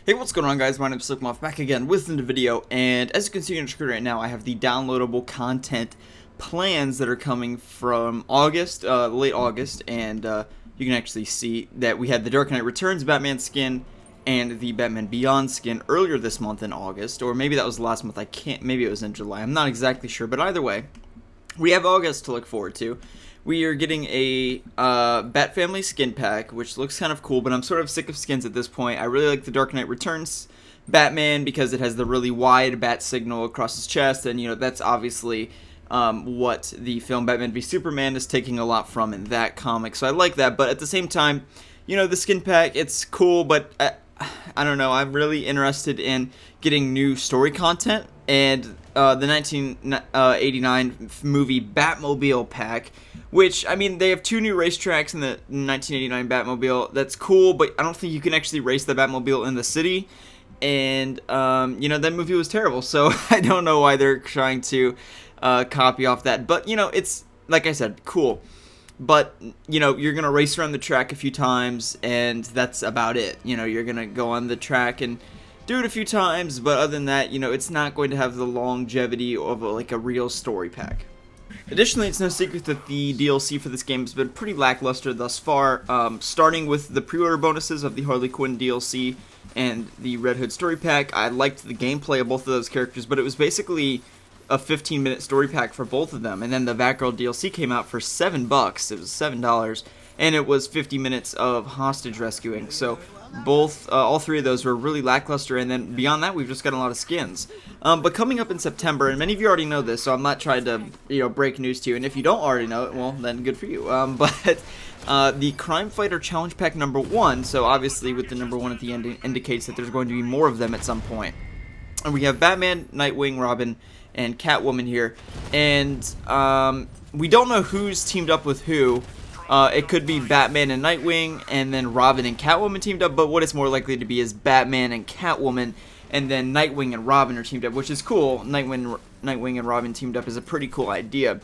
Hey, what's going on, guys? My name is Slcmof, back again with another video, and as you can see on the screen right now, I have the downloadable content plans that are coming from August, late August, and you can actually see that we had the Dark Knight Returns Batman skin and the Batman Beyond skin earlier this month in August, or maybe that was last month. Maybe it was in July. I'm not exactly sure, but either way, we have August to look forward to. We are getting a Bat Family skin pack, which looks kind of cool, but I'm sort of sick of skins at this point. I really like the Dark Knight Returns Batman because it has the really wide bat signal across his chest, and, you know, that's obviously what the film Batman v Superman is taking a lot from in that comic, so I like that. But at the same time, you know, the skin pack, it's cool, but I don't know, I'm really interested in getting new story content, and the 1989 movie Batmobile pack, which, I mean, they have two new racetracks in the 1989 Batmobile. That's cool, but I don't think you can actually race the Batmobile in the city, and, you know, that movie was terrible, so I don't know why they're trying to copy off that. But, you know, it's, like I said, cool. But, you know, you're going to race around the track a few times, and that's about it. You know, you're going to go on the track and do it a few times, but other than that, you know, it's not going to have the longevity of like a real story pack. Additionally, it's no secret that the DLC for this game has been pretty lackluster thus far, starting with the pre-order bonuses of the Harley Quinn DLC and the Red Hood story pack. I liked the gameplay of both of those characters, but it was basically a 15-minute story pack for both of them, and then the Batgirl DLC came out for $7. It was $7, and it was 50 minutes of hostage rescuing, so all three of those were really lackluster, and then beyond that, we've just got a lot of skins. But coming up in September, and many of you already know this, so I'm not trying to, you know, break news to you, and if you don't already know it, well, then good for you. But the Crime Fighter Challenge Pack number 1, so obviously with the number 1 at the end, indicates that there's going to be more of them at some point. And we have Batman, Nightwing, Robin, and Catwoman here, and we don't know who's teamed up with who. It could be Batman and Nightwing, and then Robin and Catwoman teamed up, but what it's more likely to be is Batman and Catwoman, and then Nightwing and Robin are teamed up, which is cool. Nightwing and Robin teamed up is a pretty cool idea.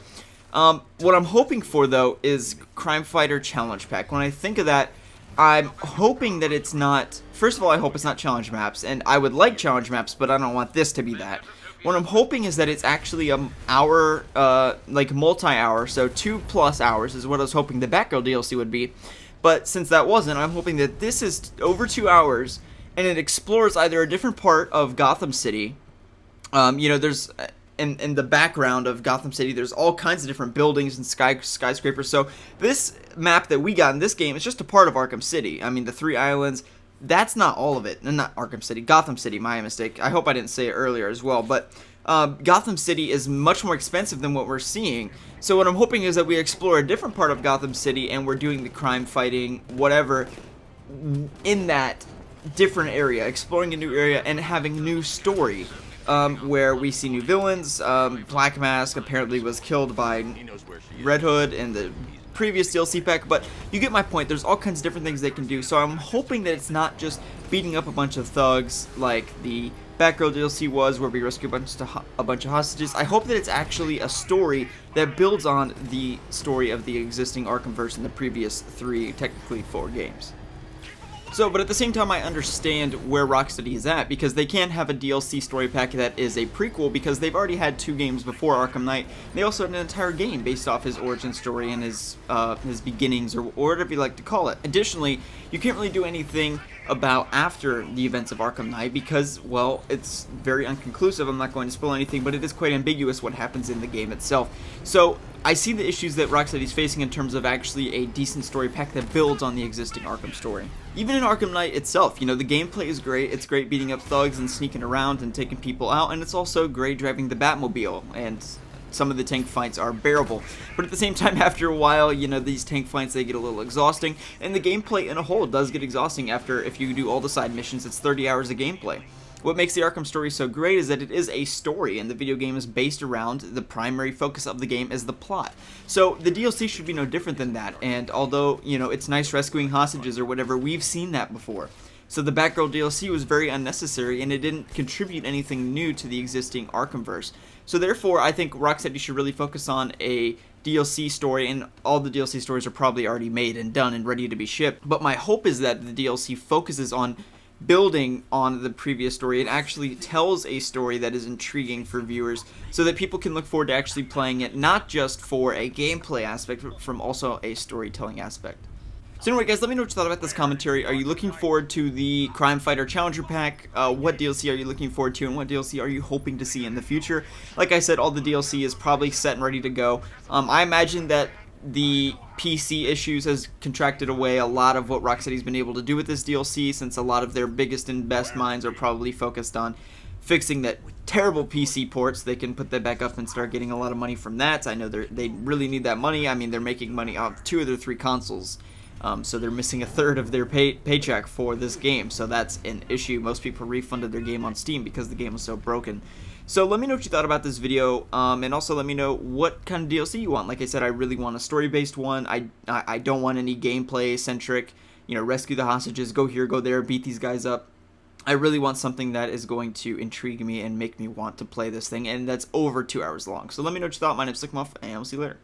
What I'm hoping for, though, is Crime Fighter Challenge Pack. When I think of that, I'm hoping that it's not... First of all, I hope it's not challenge maps, and I would like challenge maps, but I don't want this to be that. What I'm hoping is that it's actually an hour, like multi-hour, so 2+ hours is what I was hoping the Batgirl DLC would be. But since that wasn't, I'm hoping that this is over 2 hours, and it explores either a different part of Gotham City. You know, there's, in the background of Gotham City, there's all kinds of different buildings and skyscrapers. So this map that we got in this game is just a part of Arkham City. I mean, the 3 islands... That's not all of it. Not Arkham City. Gotham City, my mistake. I hope I didn't say it earlier as well. But Gotham City is much more expensive than what we're seeing. So what I'm hoping is that we explore a different part of Gotham City and we're doing the crime fighting, whatever, in that different area. Exploring a new area and having a new story. Where we see new villains. Black Mask apparently was killed by Red Hood and the previous DLC pack, but you get my point. There's all kinds of different things they can do, so I'm hoping that it's not just beating up a bunch of thugs like the Batgirl DLC was, where we rescue a bunch of hostages. I hope that it's actually a story that builds on the story of the existing Arkhamverse in the previous 3, technically 4 games. So, but at the same time, I understand where Rocksteady is at, because they can't have a DLC story pack that is a prequel, because they've already had 2 games before Arkham Knight. They also had an entire game based off his origin story and his beginnings, or whatever you like to call it. Additionally, you can't really do anything about after the events of Arkham Knight, because, well, it's very unconclusive. I'm not going to spoil anything, but it is quite ambiguous what happens in the game itself. So, I see the issues that Rocksteady's facing in terms of actually a decent story pack that builds on the existing Arkham story. Even in Arkham Knight itself, you know, the gameplay is great. It's great beating up thugs and sneaking around and taking people out, and it's also great driving the Batmobile, and some of the tank fights are bearable. But at the same time, after a while, you know, these tank fights, they get a little exhausting, and the gameplay in a whole does get exhausting after, if you do all the side missions, it's 30 hours of gameplay. What makes the Arkham story so great is that it is a story, and the video game is based around the primary focus of the game is the plot. So the DLC should be no different than that, and although, you know, it's nice rescuing hostages or whatever, we've seen that before. So the Batgirl DLC was very unnecessary, and it didn't contribute anything new to the existing Arkhamverse. So therefore, I think Rocksteady should really focus on a DLC story, and all the DLC stories are probably already made and done and ready to be shipped. But my hope is that the DLC focuses on building on the previous story. It actually tells a story that is intriguing for viewers so that people can look forward to actually playing it, not just for a gameplay aspect, but from also a storytelling aspect. So anyway, guys, let me know what you thought about this commentary. Are you looking forward to the Crime Fighter Challenger Pack? What DLC are you looking forward to, and what DLC are you hoping to see in the future? Like I said, all the DLC is probably set and ready to go. I imagine that the PC issues has contracted away a lot of what Rocksteady's been able to do with this DLC, since a lot of their biggest and best minds are probably focused on fixing that terrible PC ports. They can put that back up and start getting a lot of money from that. I know they really need that money. I mean, they're making money off 2 of their 3 consoles. So they're missing a third of their paycheck for this game, so that's an issue. Most people refunded their game on Steam because the game was so broken. So let me know what you thought about this video, and also let me know what kind of DLC you want. Like I said, I really want a story-based one. I don't want any gameplay-centric, you know, rescue the hostages, go here, go there, beat these guys up. I really want something that is going to intrigue me and make me want to play this thing, and that's over 2 hours long. So let me know what you thought. My name's Slikmof, and I'll see you later.